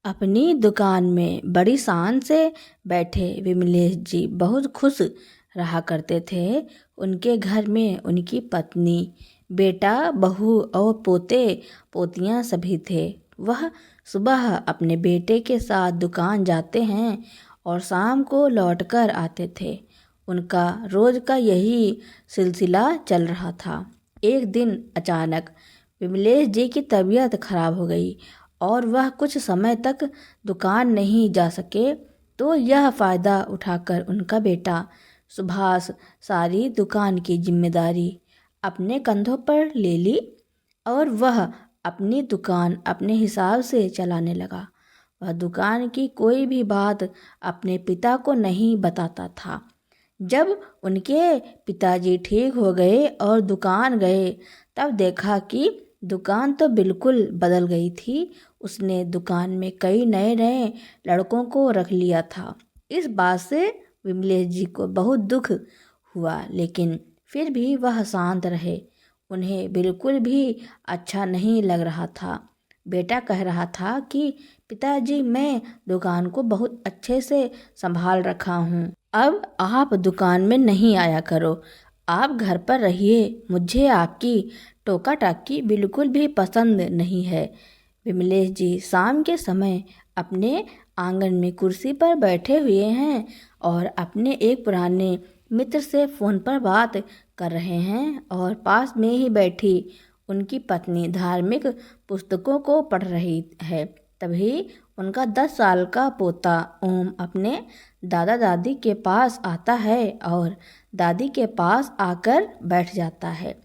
अपनी दुकान में बड़ी शान से बैठे विमलेश जी बहुत खुश रहा करते थे। उनके घर में उनकी पत्नी, बेटा, बहू और पोते पोतियां सभी थे। वह सुबह अपने बेटे के साथ दुकान जाते हैं और शाम को लौटकर आते थे। उनका रोज का यही सिलसिला चल रहा था। एक दिन अचानक विमलेश जी की तबीयत खराब हो गई और वह कुछ समय तक दुकान नहीं जा सके। तो यह फ़ायदा उठाकर उनका बेटा सुभाष सारी दुकान की जिम्मेदारी अपने कंधों पर ले ली और वह अपनी दुकान अपने हिसाब से चलाने लगा। वह दुकान की कोई भी बात अपने पिता को नहीं बताता था। जब उनके पिताजी ठीक हो गए और दुकान गए, तब देखा कि दुकान तो बिल्कुल बदल गई थी। उसने दुकान में कई नए नए लड़कों को रख लिया था। इस बात से विमलेश जी को बहुत दुख हुआ, लेकिन फिर भी वह शांत रहे। उन्हें बिल्कुल भी अच्छा नहीं लग रहा था। बेटा कह रहा था कि पिताजी, मैं दुकान को बहुत अच्छे से संभाल रखा हूँ, अब आप दुकान में नहीं आया करो, आप घर पर रहिए। मुझे आपकी टोका टाकी बिल्कुल भी पसंद नहीं है। विमलेश जी शाम के समय अपने आंगन में कुर्सी पर बैठे हुए हैं और अपने एक पुराने मित्र से फ़ोन पर बात कर रहे हैं और पास में ही बैठी उनकी पत्नी धार्मिक पुस्तकों को पढ़ रही है। तभी उनका 10 साल का पोता ओम अपने दादा दादी के पास आता है और दादी के पास आकर बैठ जाता है।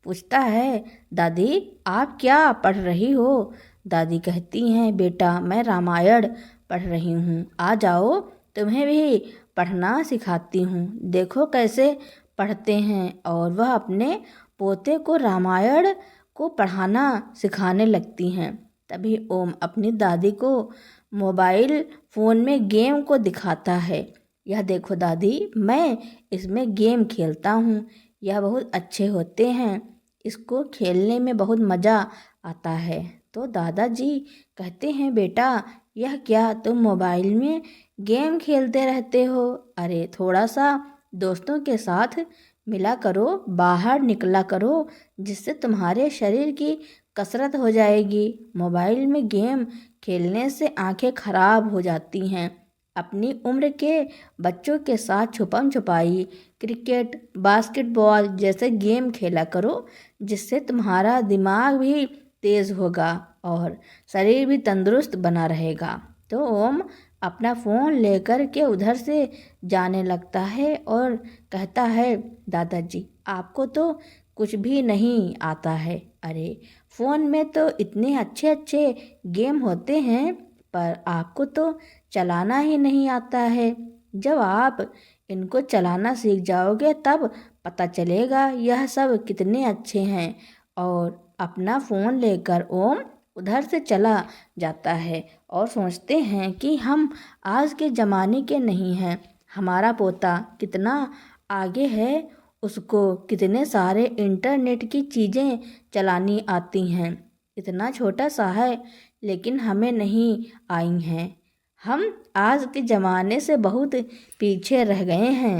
पूछता है, दादी आप क्या पढ़ रही हो? दादी कहती हैं, बेटा मैं रामायण पढ़ रही हूँ, आ जाओ तुम्हें भी पढ़ना सिखाती हूँ, देखो कैसे पढ़ते हैं। और वह अपने पोते को रामायण को पढ़ाना सिखाने लगती हैं। तभी ओम अपनी दादी को मोबाइल फ़ोन में गेम को दिखाता है। यह देखो दादी, मैं इसमें गेम खेलता हूँ, यह बहुत अच्छे होते हैं, इसको खेलने में बहुत मज़ा आता है। तो दादाजी कहते हैं, बेटा यह क्या तुम मोबाइल में गेम खेलते रहते हो? अरे थोड़ा सा दोस्तों के साथ मिला करो, बाहर निकला करो, जिससे तुम्हारे शरीर की कसरत हो जाएगी। मोबाइल में गेम खेलने से आंखें खराब हो जाती हैं। अपनी उम्र के बच्चों के साथ छुपम छुपाई, क्रिकेट, बास्केटबॉल जैसे गेम खेला करो, जिससे तुम्हारा दिमाग भी तेज़ होगा और शरीर भी तंदुरुस्त बना रहेगा। तो ओम अपना फ़ोन लेकर के उधर से जाने लगता है और कहता है, दादाजी आपको तो कुछ भी नहीं आता है। अरे फ़ोन में तो इतने अच्छे अच्छे गेम होते हैं, पर आपको तो चलाना ही नहीं आता है। जब आप इनको चलाना सीख जाओगे तब पता चलेगा यह सब कितने अच्छे हैं। और अपना फ़ोन लेकर ओम उधर से चला जाता है और सोचते हैं कि हम आज के ज़माने के नहीं हैं, हमारा पोता कितना आगे है, उसको कितने सारे इंटरनेट की चीज़ें चलानी आती हैं। इतना छोटा सा है लेकिन हमें नहीं आई हैं। हम आज के ज़माने से बहुत पीछे रह गए हैं।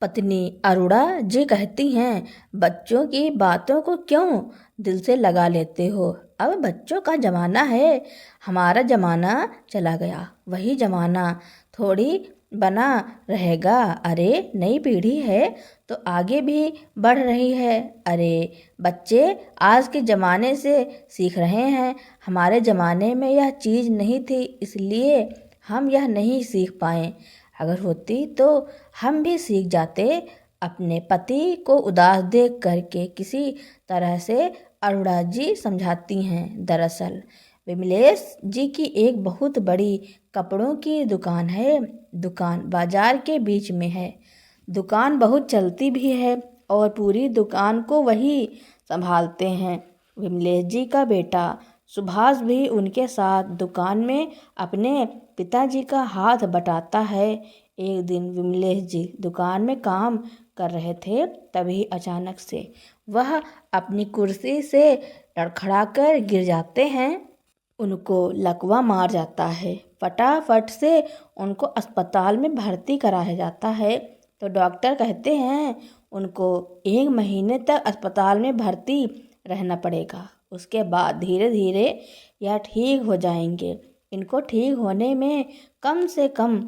पत्नी अरुणा जी कहती हैं, बच्चों की बातों को क्यों दिल से लगा लेते हो? अब बच्चों का ज़माना है, हमारा ज़माना चला गया, वही ज़माना थोड़ी बना रहेगा। अरे नई पीढ़ी है तो आगे भी बढ़ रही है। अरे बच्चे आज के ज़माने से सीख रहे हैं, हमारे ज़माने में यह चीज़ नहीं थी, इसलिए हम यह नहीं सीख पाए। अगर होती तो हम भी सीख जाते। अपने पति को उदास देख करके किसी तरह से अरुणा जी समझाती हैं, दरअसल विमलेश जी की एक बहुत बड़ी कपड़ों की दुकान है। दुकान बाजार के बीच में है, दुकान बहुत चलती भी है और पूरी दुकान को वही संभालते हैं। विमलेश जी का बेटा सुभाष भी उनके साथ दुकान में अपने पिताजी का हाथ बटाता है। एक दिन विमलेश जी दुकान में काम कर रहे थे, तभी अचानक से वह अपनी कुर्सी से लड़खड़ाकर गिर जाते हैं। उनको लकवा मार जाता है। फटाफट से उनको अस्पताल में भर्ती कराया जाता है। तो डॉक्टर कहते हैं उनको 1 महीने तक अस्पताल में भर्ती रहना पड़ेगा। उसके बाद धीरे धीरे यह ठीक हो जाएंगे। इनको ठीक होने में कम से कम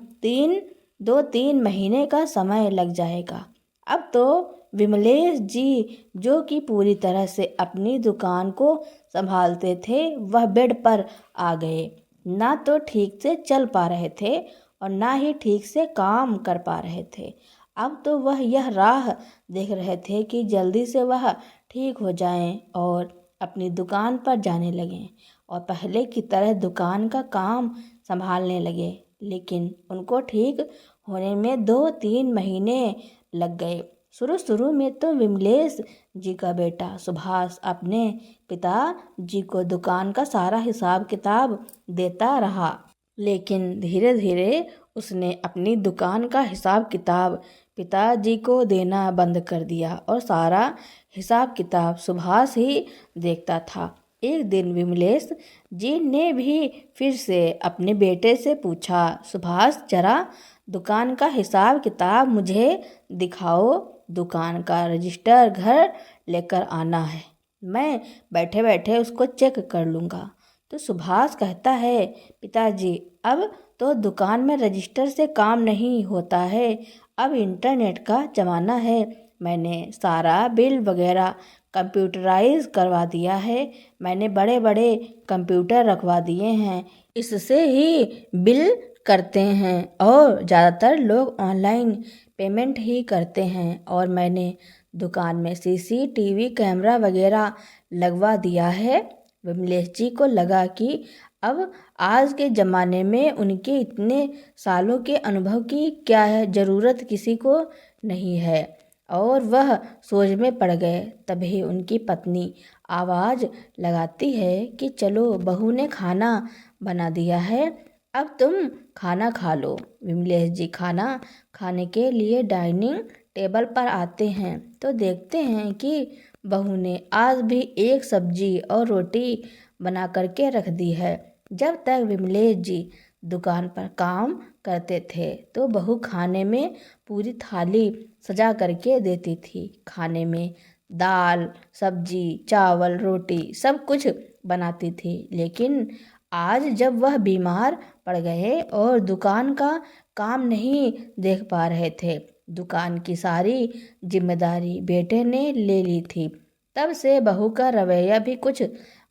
2-3 महीने का समय लग जाएगा। अब तो विमलेश जी, जो कि पूरी तरह से अपनी दुकान को संभालते थे, वह बेड पर आ गए। ना तो ठीक से चल पा रहे थे और ना ही ठीक से काम कर पा रहे थे। अब तो वह यह राह देख रहे थे कि जल्दी से वह ठीक हो जाएं और अपनी दुकान पर जाने लगें और पहले की तरह दुकान का काम संभालने लगे। लेकिन उनको ठीक होने में 2-3 महीने लग गए। शुरू में तो विमलेश जी का बेटा सुभाष अपने पिता जी को दुकान का सारा हिसाब किताब देता रहा। लेकिन धीरे धीरे उसने अपनी दुकान का हिसाब किताब पिताजी को देना बंद कर दिया और सारा हिसाब किताब सुभाष ही देखता था। एक दिन विमलेश जी ने भी फिर से अपने बेटे से पूछा, सुभाष, जरा दुकान का हिसाब किताब मुझे दिखाओ। दुकान का रजिस्टर घर लेकर आना है, मैं बैठे बैठे उसको चेक कर लूँगा। तो सुभाष कहता है, पिताजी, अब तो दुकान में रजिस्टर से काम नहीं होता है, अब इंटरनेट का ज़माना है। मैंने सारा बिल वगैरह कंप्यूटराइज करवा दिया है। मैंने बड़े बड़े कंप्यूटर रखवा दिए हैं, इससे ही बिल करते हैं और ज़्यादातर लोग ऑनलाइन पेमेंट ही करते हैं। और मैंने दुकान में CCTV कैमरा वगैरह लगवा दिया है। विमलेश जी को लगा कि अब आज के ज़माने में उनके इतने सालों के अनुभव की क्या है ज़रूरत किसी को नहीं है और वह सोच में पड़ गए। तभी उनकी पत्नी आवाज़ लगाती है कि चलो, बहू ने खाना बना दिया है, अब तुम खाना खा लो। विमलेश जी खाना खाने के लिए डाइनिंग टेबल पर आते हैं तो देखते हैं कि बहू ने आज भी एक सब्जी और रोटी बना करके रख दी है। जब तक विमलेश जी दुकान पर काम करते थे तो बहू खाने में पूरी थाली सजा करके देती थी। खाने में दाल, सब्जी, चावल, रोटी सब कुछ बनाती थी। लेकिन आज जब वह बीमार पड़ गए और दुकान का काम नहीं देख पा रहे थे, दुकान की सारी जिम्मेदारी बेटे ने ले ली थी, तब से बहू का रवैया भी कुछ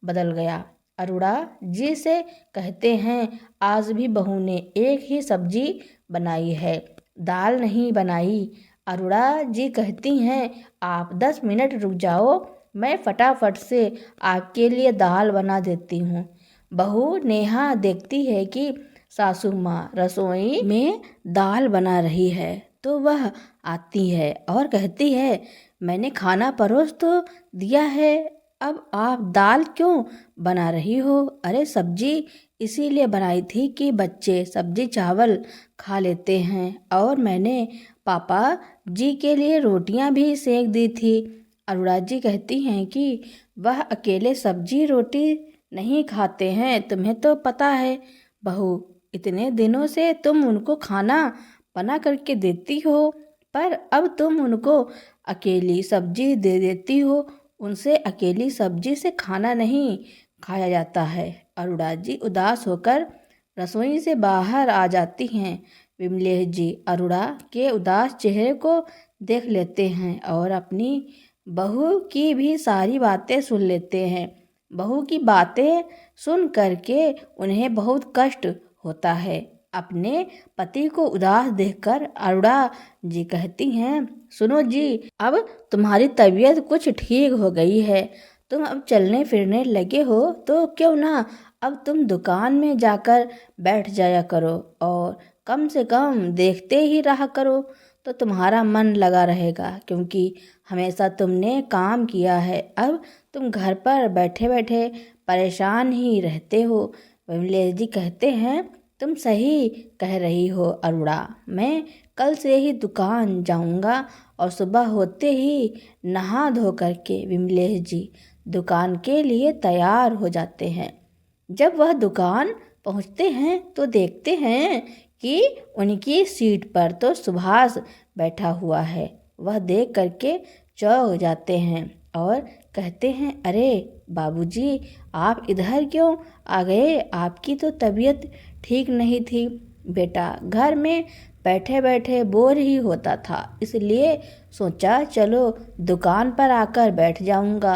बदल गया। अरुणा जी से कहते हैं, आज भी बहू ने एक ही सब्जी बनाई है, दाल नहीं बनाई। अरुणा जी कहती हैं, आप 10 मिनट रुक जाओ, मैं फटाफट से आपके लिए दाल बना देती हूँ। बहू नेहा देखती है कि सासू माँ रसोई में दाल बना रही है तो वह आती है और कहती है, मैंने खाना परोस तो दिया है, अब आप दाल क्यों बना रही हो? अरे सब्जी इसीलिए बनाई थी कि बच्चे सब्जी चावल खा लेते हैं और मैंने पापा जी के लिए रोटियां भी सेक दी थी। अरुणा जी कहती हैं कि वह अकेले सब्जी रोटी नहीं खाते हैं, तुम्हें तो पता है बहू, इतने दिनों से तुम उनको खाना बना करके देती हो, पर अब तुम उनको अकेली सब्जी दे देती हो। उनसे अकेली सब्जी से खाना नहीं खाया जाता है। अरुणा जी उदास होकर रसोई से बाहर आ जाती हैं। विमलेश जी अरुणा के उदास चेहरे को देख लेते हैं और अपनी बहू की भी सारी बातें सुन लेते हैं। बहू की बातें सुन करके उन्हें बहुत कष्ट होता है। अपने पति को उदास देखकर अरुणा जी कहती हैं, सुनो जी, अब तुम्हारी तबीयत कुछ ठीक हो गई है, तुम अब चलने फिरने लगे हो, तो क्यों ना अब तुम दुकान में जाकर बैठ जाया करो और कम से कम देखते ही रहा करो, तो तुम्हारा मन लगा रहेगा, क्योंकि हमेशा तुमने काम किया है, अब तुम घर पर बैठे बैठे परेशान ही रहते हो। विमलेश जी कहते हैं, तुम सही कह रही हो अरुणा, मैं कल से ही दुकान जाऊंगा। और सुबह होते ही नहा धो करके विमलेश जी दुकान के लिए तैयार हो जाते हैं। जब वह दुकान पहुंचते हैं तो देखते हैं कि उनकी सीट पर तो सुभाष बैठा हुआ है। वह देख करके चौंक जाते हैं और कहते हैं, अरे बाबूजी, आप इधर क्यों आ गए? आपकी तो तबीयत ठीक नहीं थी। बेटा, घर में बैठे बैठे बोर ही होता था, इसलिए सोचा चलो दुकान पर आकर बैठ जाऊंगा,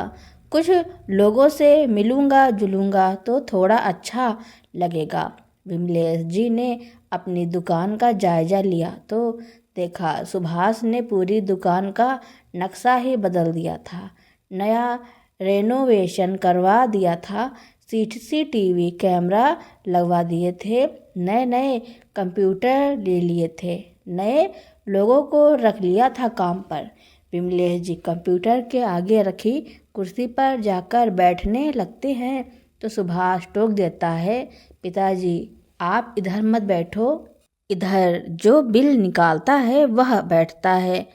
कुछ लोगों से मिलूंगा जुलूंगा तो थोड़ा अच्छा लगेगा। विमलेश जी ने अपनी दुकान का जायजा लिया तो देखा सुभाष ने पूरी दुकान का नक्शा ही बदल दिया था, नया रेनोवेशन करवा दिया था, सीसीटीवी कैमरा लगवा दिए थे, नए नए कंप्यूटर ले लिए थे, नए लोगों को रख लिया था काम पर। विमलेश जी कंप्यूटर के आगे रखी कुर्सी पर जाकर बैठने लगते हैं तो सुभाष टोक देता है, पिताजी आप इधर मत बैठो, इधर जो बिल निकालता है वह बैठता है,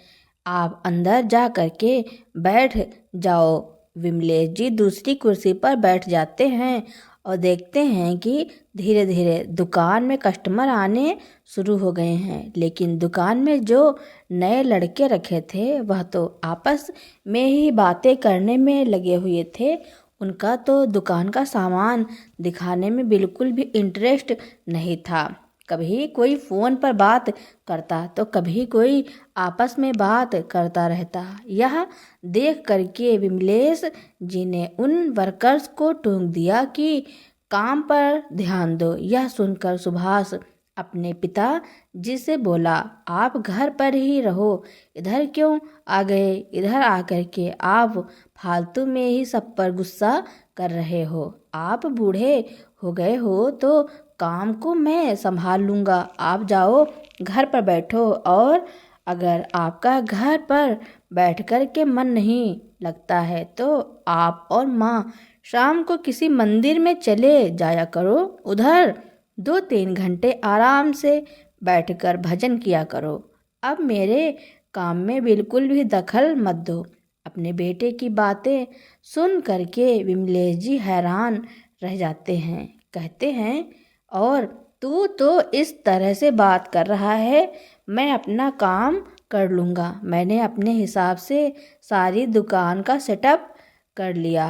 आप अंदर जा करके बैठ जाओ। विमलेश जी दूसरी कुर्सी पर बैठ जाते हैं और देखते हैं कि धीरे धीरे दुकान में कस्टमर आने शुरू हो गए हैं, लेकिन दुकान में जो नए लड़के रखे थे वह तो आपस में ही बातें करने में लगे हुए थे। उनका तो दुकान का सामान दिखाने में बिल्कुल भी इंटरेस्ट नहीं था। कभी कोई फ़ोन पर बात करता तो कभी कोई आपस में बात करता रहता। यह देख करके विमलेश जी ने उन वर्कर्स को टोक दिया कि काम पर ध्यान दो। यह सुनकर सुभाष अपने पिता जी से बोला, आप घर पर ही रहो, इधर क्यों आ गए? इधर आकर के आप फालतू में ही सब पर गुस्सा कर रहे हो। आप बूढ़े हो गए हो तो काम को मैं संभाल लूँगा, आप जाओ घर पर बैठो, और अगर आपका घर पर बैठ कर के मन नहीं लगता है तो आप और माँ शाम को किसी मंदिर में चले जाया करो, उधर 2-3 घंटे आराम से बैठकर भजन किया करो। अब मेरे काम में बिल्कुल भी दखल मत दो। अपने बेटे की बातें सुन करके विमलेश जी हैरान रह जाते हैं। कहते हैं, और तू तो इस तरह से बात कर रहा है, मैं अपना काम कर लूँगा। मैंने अपने हिसाब से सारी दुकान का सेटअप कर लिया।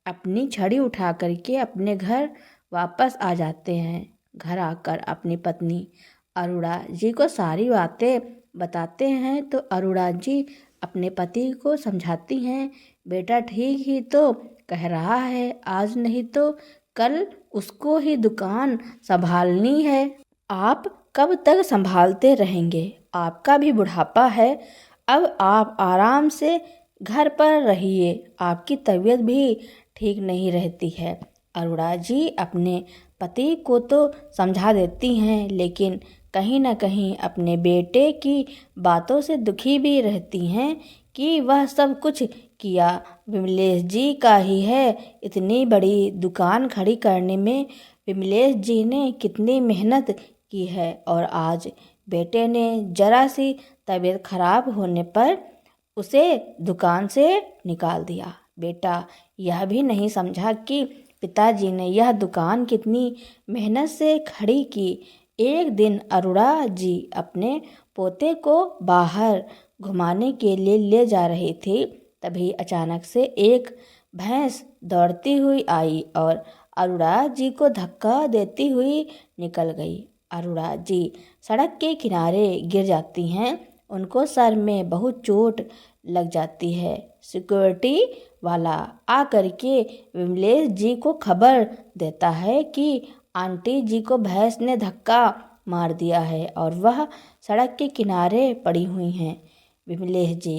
अपनी छड़ी उठा करके अपने घर वापस आ जाते हैं। घर आकर अपनी पत्नी अरुणा जी को सारी बातें बताते हैं तो अरुणा जी अपने पति को समझाती हैं, बेटा ठीक ही तो कह रहा है, आज नहीं तो कल उसको ही दुकान संभालनी है। आप कब तक संभालते रहेंगे? आपका भी बुढ़ापा है, अब आप आराम से घर पर रहिए, आपकी तबीयत भी ठीक नहीं रहती है। अरुणा जी अपने पति को तो समझा देती हैं, लेकिन कहीं ना कहीं अपने बेटे की बातों से दुखी भी रहती हैं कि वह सब कुछ किया विमलेश जी का ही है। इतनी बड़ी दुकान खड़ी करने में विमलेश जी ने कितनी मेहनत की है, और आज बेटे ने जरा सी तबीयत खराब होने पर उसे दुकान से निकाल दिया। बेटा यह भी नहीं समझा कि पिताजी ने यह दुकान कितनी मेहनत से खड़ी की। एक दिन अरुणा जी अपने पोते को बाहर घुमाने के लिए ले जा रही थी, तभी अचानक से एक भैंस दौड़ती हुई आई और अरुणा जी को धक्का देती हुई निकल गई। अरुणा जी सड़क के किनारे गिर जाती हैं, उनको सर में बहुत चोट लग जाती है। सिक्योरिटी वाला आ करके विमलेश जी को खबर देता है कि आंटी जी को भैंस ने धक्का मार दिया है और वह सड़क के किनारे पड़ी हुई हैं। विमलेश जी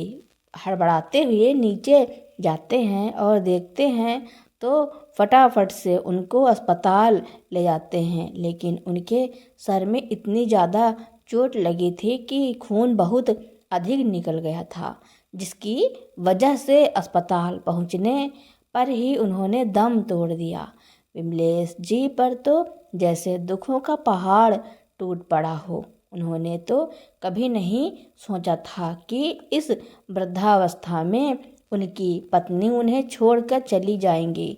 हड़बड़ाते हुए नीचे जाते हैं और देखते हैं तो फटाफट से उनको अस्पताल ले जाते हैं, लेकिन उनके सर में इतनी ज़्यादा चोट लगी थी कि खून बहुत अधिक निकल गया था, जिसकी वजह से अस्पताल पहुंचने पर ही उन्होंने दम तोड़ दिया। विमलेश जी पर तो जैसे दुखों का पहाड़ टूट पड़ा हो। उन्होंने तो कभी नहीं सोचा था कि इस वृद्धावस्था में उनकी पत्नी उन्हें छोड़कर चली जाएंगी।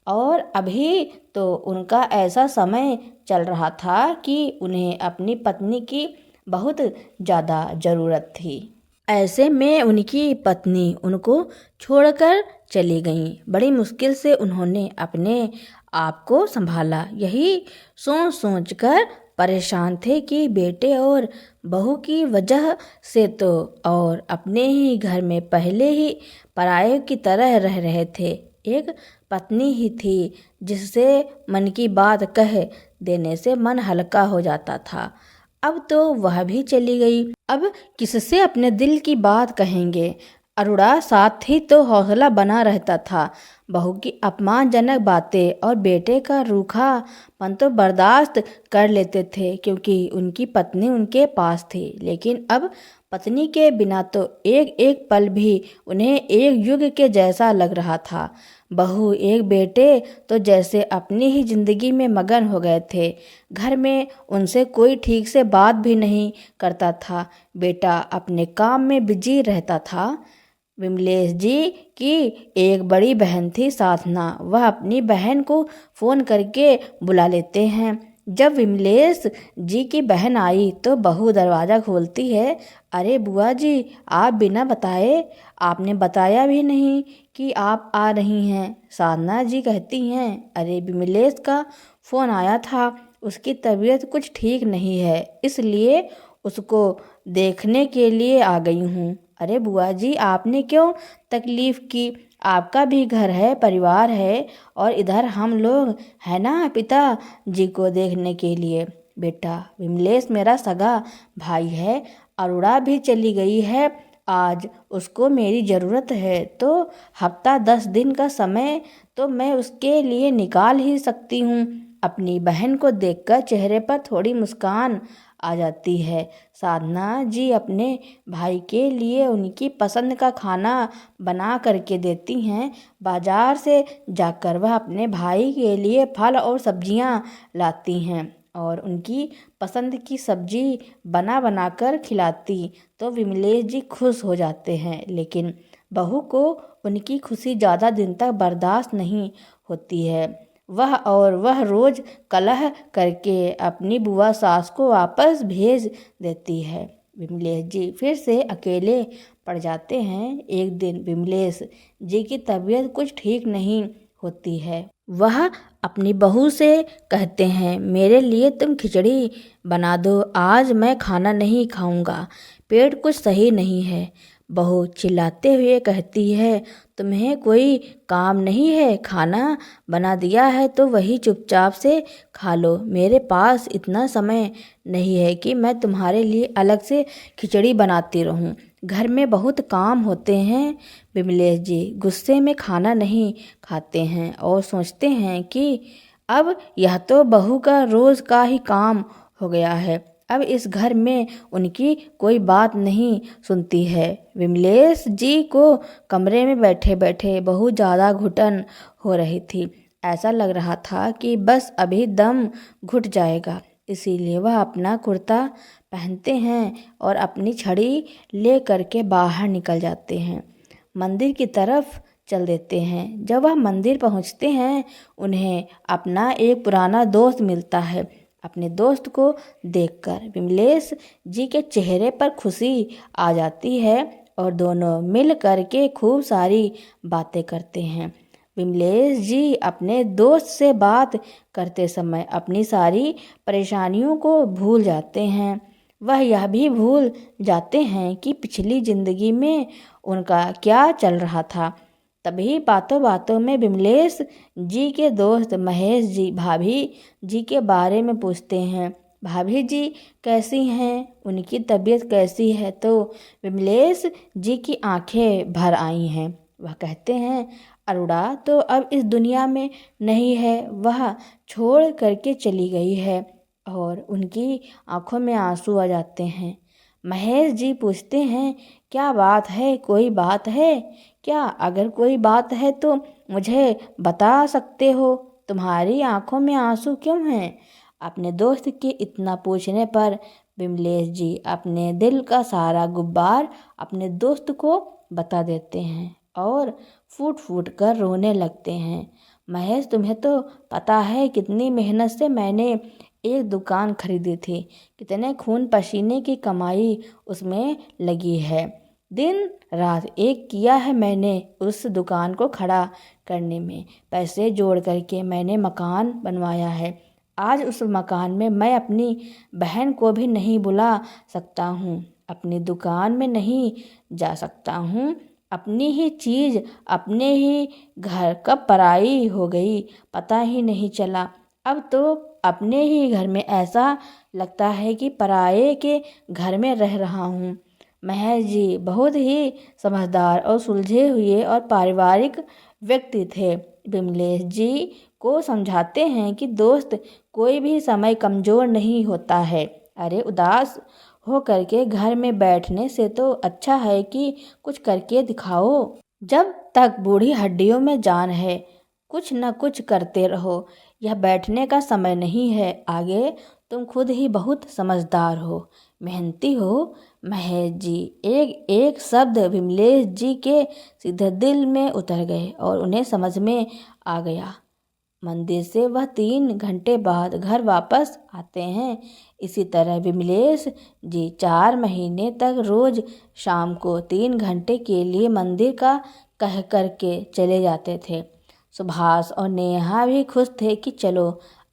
और अभी तो उनका ऐसा समय चल रहा था कि उन्हें अपनी पत्नी की बहुत ज़्यादा ज़रूरत थी। ऐसे में उनकी पत्नी उनको छोड़कर चली गईं। बड़ी मुश्किल से उन्होंने अपने आप को संभाला। यही सोच सोच कर परेशान थे कि बेटे और बहू की वजह से तो और अपने ही घर में पहले ही पराये की तरह रह रहे थे। एक पत्नी ही थी जिससे मन की बात कह देने से मन हल्का हो जाता था। अब तो वह भी चली गई। अब किससे अपने दिल की बात कहेंगे। अरुणा साथ ही तो हौसला बना रहता था। बहू की अपमानजनक बातें और बेटे का रूखापन तो बर्दाश्त कर लेते थे क्योंकि उनकी पत्नी उनके पास थी। लेकिन अब पत्नी के बिना तो एक एक पल भी उन्हें एक युग के जैसा लग रहा था। बहू एक बेटे तो जैसे अपनी ही जिंदगी में मगन हो गए थे। घर में उनसे कोई ठीक से बात भी नहीं करता था। बेटा अपने काम में बिजी रहता था। विमलेश जी की एक बड़ी बहन थी साधना। वह अपनी बहन को फ़ोन करके बुला लेते हैं। जब विमलेश जी की बहन आई तो बहू दरवाज़ा खोलती है। अरे बुआ जी, आप बिना बताए, आपने बताया भी नहीं कि आप आ रही हैं। साधना जी कहती हैं, अरे विमलेश का फ़ोन आया था, उसकी तबीयत कुछ ठीक नहीं है, इसलिए उसको देखने के लिए आ गई हूँ। अरे बुआ जी, आपने क्यों तकलीफ़ की? आपका भी घर है, परिवार है, और इधर हम लोग हैं ना पिता जी को देखने के लिए। बेटा विमलेश मेरा सगा भाई है। अरुणा भी चली गई है। आज उसको मेरी ज़रूरत है तो हफ्ता 10 दिन का समय तो मैं उसके लिए निकाल ही सकती हूँ। अपनी बहन को देखकर चेहरे पर थोड़ी मुस्कान आ जाती है। साधना जी अपने भाई के लिए उनकी पसंद का खाना बना करके देती हैं। बाजार से जाकर वह अपने भाई के लिए फल और सब्जियां लाती हैं और उनकी पसंद की सब्जी बना बना कर खिलाती तो विमलेश जी खुश हो जाते हैं। लेकिन बहू को उनकी खुशी ज़्यादा दिन तक बर्दाश्त नहीं होती है। वह रोज़ कलह करके अपनी बुआ सास को वापस भेज देती है। विमलेश जी फिर से अकेले पड़ जाते हैं। एक दिन विमलेश जी की तबीयत कुछ ठीक नहीं होती है। वह अपनी बहू से कहते हैं, मेरे लिए तुम खिचड़ी बना दो, आज मैं खाना नहीं खाऊंगा, पेट कुछ सही नहीं है। बहू चिल्लाते हुए कहती है, तुम्हें कोई काम नहीं है? खाना बना दिया है तो वही चुपचाप से खा लो। मेरे पास इतना समय नहीं है कि मैं तुम्हारे लिए अलग से खिचड़ी बनाती रहूं। घर में बहुत काम होते हैं। विमलेश जी गुस्से में खाना नहीं खाते हैं और सोचते हैं कि अब यह तो बहू का रोज़ का ही काम हो गया है। अब इस घर में उनकी कोई बात नहीं सुनती है। विमलेश जी को कमरे में बैठे बैठे बहुत ज़्यादा घुटन हो रही थी। ऐसा लग रहा था कि बस अभी दम घुट जाएगा। इसीलिए वह अपना कुर्ता पहनते हैं और अपनी छड़ी ले करके बाहर निकल जाते हैं। मंदिर की तरफ चल देते हैं। जब वह मंदिर पहुंचते हैं उन्हें अपना एक पुराना दोस्त मिलता है। अपने दोस्त को देखकर विमलेश जी के चेहरे पर खुशी आ जाती है और दोनों मिल करके खूब सारी बातें करते हैं। विमलेश जी अपने दोस्त से बात करते समय अपनी सारी परेशानियों को भूल जाते हैं। वह यह भी भूल जाते हैं कि पिछली जिंदगी में उनका क्या चल रहा था। तभी बातों बातों में विमलेश जी के दोस्त महेश जी भाभी जी के बारे में पूछते हैं। भाभी जी कैसी हैं? उनकी तबीयत कैसी है? तो विमलेश जी की आंखें भर आई हैं। वह कहते हैं, अरुणा तो अब इस दुनिया में नहीं है, वह छोड़ करके चली गई है। और उनकी आंखों में आंसू आ जाते हैं। महेश जी पूछते हैं, क्या बात है? कोई बात है क्या? अगर कोई बात है तो मुझे बता सकते हो। तुम्हारी आंखों में आंसू क्यों हैं? अपने दोस्त के इतना पूछने पर विमलेश जी अपने दिल का सारा गुब्बार अपने दोस्त को बता देते हैं और फूट फूट कर रोने लगते हैं। महेश, तुम्हें तो पता है कितनी मेहनत से मैंने एक दुकान खरीदी थी, कितने खून पसीने की कमाई उसमें लगी है। दिन रात एक किया है मैंने उस दुकान को खड़ा करने में। पैसे जोड़ करके मैंने मकान बनवाया है। आज उस मकान में मैं अपनी बहन को भी नहीं बुला सकता हूँ, अपनी दुकान में नहीं जा सकता हूँ। अपनी ही चीज़ अपने ही घर कब पराई हो गई पता ही नहीं चला। अब तो अपने ही घर में ऐसा लगता है कि पराये के घर में रह रहा हूँ। महेश जी बहुत ही समझदार और सुलझे हुए और पारिवारिक व्यक्ति थे। विमलेश जी को समझाते हैं कि दोस्त, कोई भी समय कमज़ोर नहीं होता है। अरे उदास हो करके घर में बैठने से तो अच्छा है कि कुछ करके दिखाओ। जब तक बूढ़ी हड्डियों में जान है कुछ न कुछ करते रहो। यह बैठने का समय नहीं है। आगे तुम खुद ही बहुत समझदार हो, मेहनती हो। महेश जी एक एक शब्द विमलेश जी के सीधे दिल में उतर गए और उन्हें समझ में आ गया। मंदिर से वह 3 घंटे बाद घर वापस आते हैं। इसी तरह विमलेश जी 4 महीने तक रोज शाम को 3 घंटे के लिए मंदिर का कह कर के चले जाते थे। सुभाष और नेहा भी खुश थे कि चलो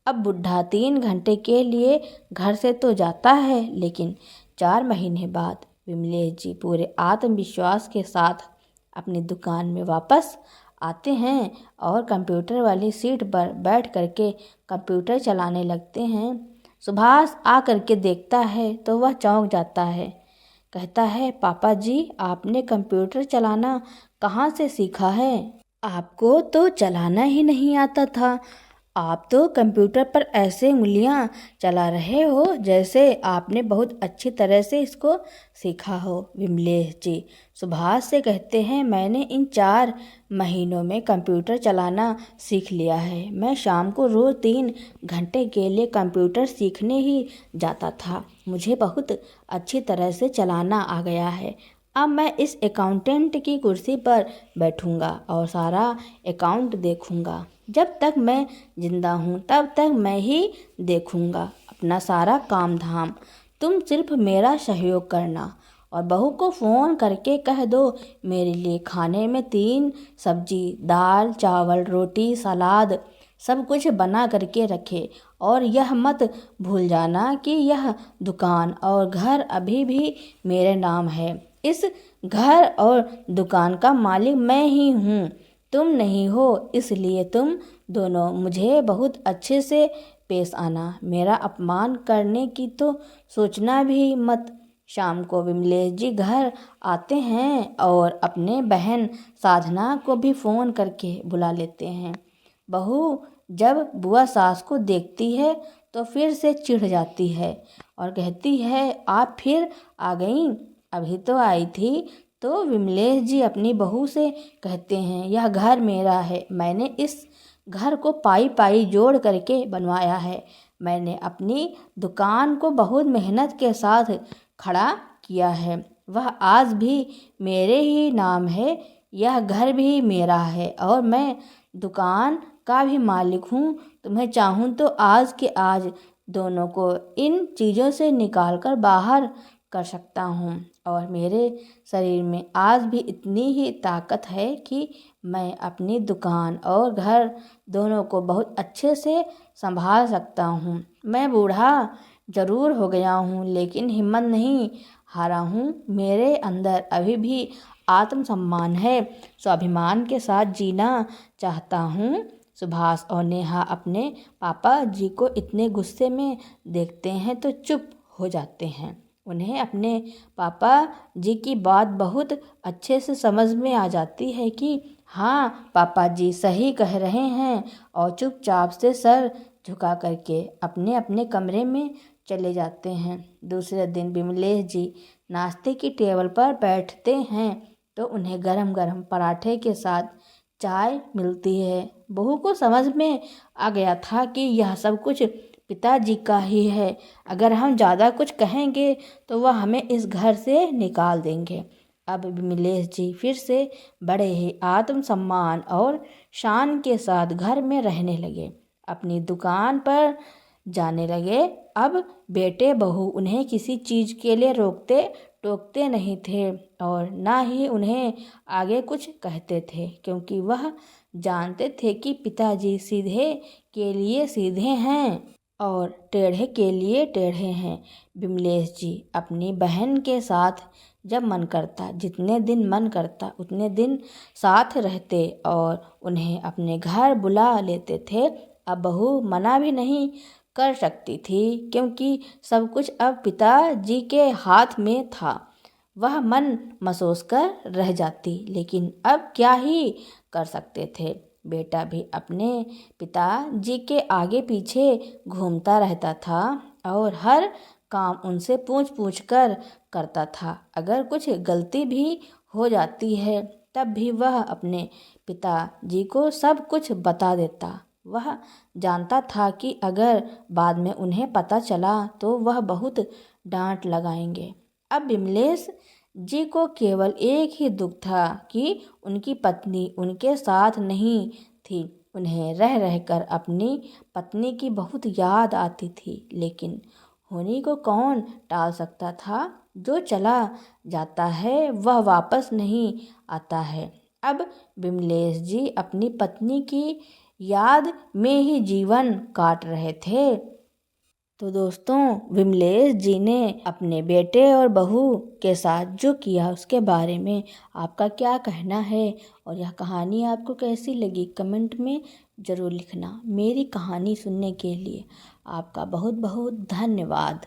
अब बुढ़ा 3 घंटे के लिए घर से तो जाता है, लेकिन 4 महीने बाद विमलेश जी पूरे आत्मविश्वास के साथ अपनी दुकान में वापस आते हैं और कंप्यूटर वाली सीट पर बैठ करके कंप्यूटर चलाने लगते हैं। सुभाष आ करके देखता है तो वह चौंक जाता है। कहता है, पापा जी आपने कंप्यूटर चलाना कहाँ से सीखा है? आपको तो चलाना ही नहीं आता था। आप तो कंप्यूटर पर ऐसे उंगलियां चला रहे हो जैसे आपने बहुत अच्छी तरह से इसको सीखा हो। विमलेश जी सुभाष से कहते हैं, मैंने इन 4 महीनों में कंप्यूटर चलाना सीख लिया है। मैं शाम को रोज़ 3 घंटे के लिए कंप्यूटर सीखने ही जाता था। मुझे बहुत अच्छी तरह से चलाना आ गया है। अब मैं इस अकाउंटेंट की कुर्सी पर बैठूंगा और सारा अकाउंट देखूंगा। जब तक मैं जिंदा हूँ तब तक मैं ही देखूंगा अपना सारा काम धाम। तुम सिर्फ मेरा सहयोग करना और बहू को फ़ोन करके कह दो मेरे लिए खाने में 3 सब्जी, दाल, चावल, रोटी, सलाद सब कुछ बना करके रखे। और यह मत भूल जाना कि यह दुकान और घर अभी भी मेरे नाम है। इस घर और दुकान का मालिक मैं ही हूँ, तुम नहीं हो। इसलिए तुम दोनों मुझे बहुत अच्छे से पेश आना। मेरा अपमान करने की तो सोचना भी मत। शाम को विमलेश जी घर आते हैं और अपने बहन साधना को भी फ़ोन करके बुला लेते हैं। बहू जब बुआ सास को देखती है तो फिर से चिढ़ जाती है और कहती है, आप फिर आ गईं? अभी तो आई थी। तो विमलेश जी अपनी बहू से कहते हैं, यह घर मेरा है। मैंने इस घर को पाई पाई जोड़ करके बनवाया है। मैंने अपनी दुकान को बहुत मेहनत के साथ खड़ा किया है। वह आज भी मेरे ही नाम है। यह घर भी मेरा है और मैं दुकान का भी मालिक हूँ। तुम्हें चाहूँ तो आज के आज दोनों को इन चीज़ों से निकाल कर बाहर कर सकता हूँ। और मेरे शरीर में आज भी इतनी ही ताकत है कि मैं अपनी दुकान और घर दोनों को बहुत अच्छे से संभाल सकता हूँ। मैं बूढ़ा ज़रूर हो गया हूँ लेकिन हिम्मत नहीं हारा हूँ। मेरे अंदर अभी भी आत्मसम्मान है। स्वाभिमान के साथ जीना चाहता हूँ। सुभाष और नेहा अपने पापा जी को इतने गुस्से में देखते हैं तो चुप हो जाते हैं। उन्हें अपने पापा जी की बात बहुत अच्छे से समझ में आ जाती है कि हाँ, पापा जी सही कह रहे हैं और चुपचाप से सर झुका करके अपने अपने कमरे में चले जाते हैं। दूसरे दिन विमलेश जी नाश्ते की टेबल पर बैठते हैं तो उन्हें गरम गरम पराठे के साथ चाय मिलती है। बहू को समझ में आ गया था कि यह सब कुछ पिताजी का ही है। अगर हम ज़्यादा कुछ कहेंगे तो वह हमें इस घर से निकाल देंगे। अब विमलेश जी फिर से बड़े ही आत्मसम्मान और शान के साथ घर में रहने लगे, अपनी दुकान पर जाने लगे। अब बेटे बहू उन्हें किसी चीज़ के लिए रोकते टोकते नहीं थे और ना ही उन्हें आगे कुछ कहते थे, क्योंकि वह जानते थे कि पिताजी सीधे के लिए सीधे हैं और टेढ़े के लिए टेढ़े हैं। विमलेश जी अपनी बहन के साथ जब मन करता, जितने दिन मन करता उतने दिन साथ रहते और उन्हें अपने घर बुला लेते थे। अब बहू मना भी नहीं कर सकती थी, क्योंकि सब कुछ अब पिताजी के हाथ में था। वह मन महसूस कर रह जाती, लेकिन अब क्या ही कर सकते थे। बेटा भी अपने पिताजी के आगे पीछे घूमता रहता था और हर काम उनसे पूछ पूछ कर करता था। अगर कुछ गलती भी हो जाती है तब भी वह अपने पिताजी को सब कुछ बता देता। वह जानता था कि अगर बाद में उन्हें पता चला तो वह बहुत डांट लगाएंगे। अब विमलेश जी को केवल एक ही दुख था कि उनकी पत्नी उनके साथ नहीं थी। उन्हें रह रहकर अपनी पत्नी की बहुत याद आती थी, लेकिन होनी को कौन टाल सकता था। जो चला जाता है वह वापस नहीं आता है। अब विमलेश जी अपनी पत्नी की याद में ही जीवन काट रहे थे। तो दोस्तों, विमलेश जी ने अपने बेटे और बहू के साथ जो किया उसके बारे में आपका क्या कहना है और यह कहानी आपको कैसी लगी कमेंट में ज़रूर लिखना। मेरी कहानी सुनने के लिए आपका बहुत बहुत धन्यवाद।